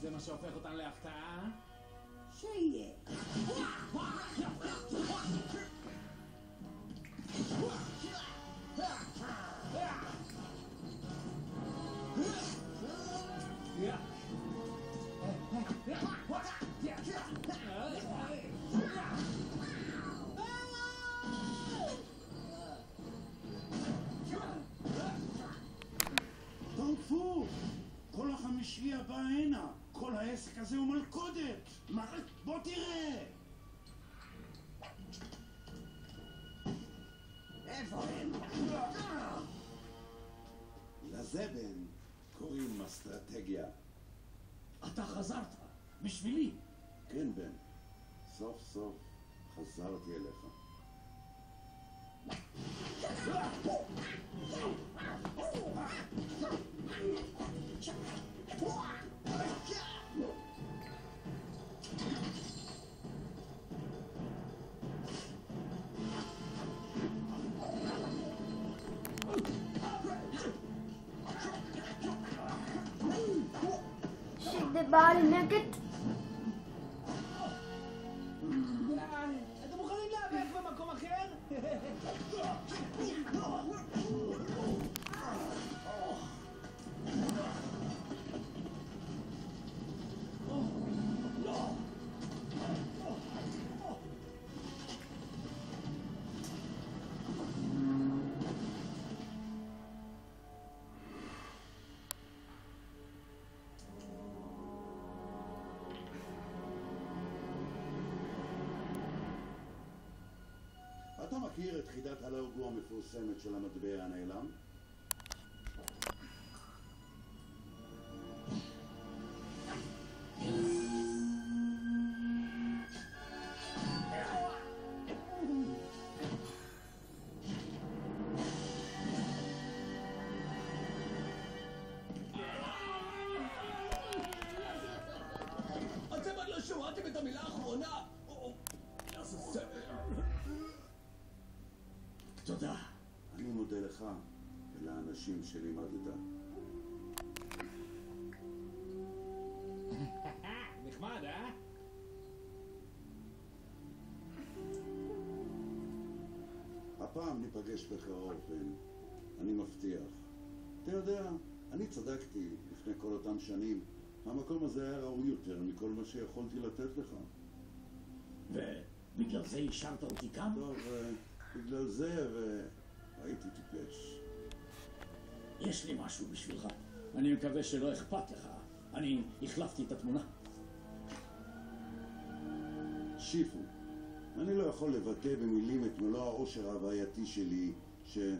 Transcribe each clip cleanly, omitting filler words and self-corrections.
זה מה שהופך אותן להפתעה? שיהיה. טוב, כל החמישי הבא הנה. כל העסק הזה הוא מלכודת. בוא תראה. איפה הם? לזבן קוראים אסטרטגיה. אתה חזרת. בשבילי. כן, בן. סוף סוף חזרתי אליך. Shake the ball nugget. אתם מוכנים להיאבק במקום אחר? אתה מכיר את חידת הלוגו המפורסמת של המטבע הנעלם? אתם עוד לא שמעתם את המילה האחרונה? תודה. אני מודה לך ולאנשים שלימדת. נחמד, אה? הפעם ניפגש בקרוב, בן. אני מבטיח. אתה יודע, אני צדקתי לפני כל אותם שנים. המקום הזה היה ראוי יותר מכל מה שיכולתי לתת לך. ובגלל זה השארת אותי כאן? טוב, בגלל זה והייתי טיפש. יש לי משהו בשבילך. אני מקווה שלא אכפת לך. אני החלפתי את התמונה. שיפו, אני לא יכול לבטא במילים את מלוא העושר ההווייתי שלי, כן.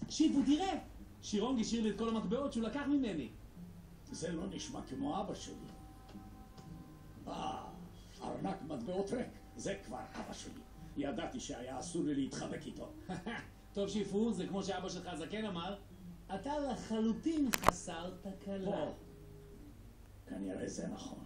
שיפו, תראה! שירונג השאיר לי את כל המטבעות שהוא לקח ממני. זה לא נשמע כמו אבא שלי. ארנק מטבעות ריק. זה כבר אבא שלי. ידעתי שהיה אסור לי להתחבק איתו. טוב, שיפו, זה כמו שאבא שלך זקן אמר, אתה לחלוטין חסר תקלה. כנראה זה נכון.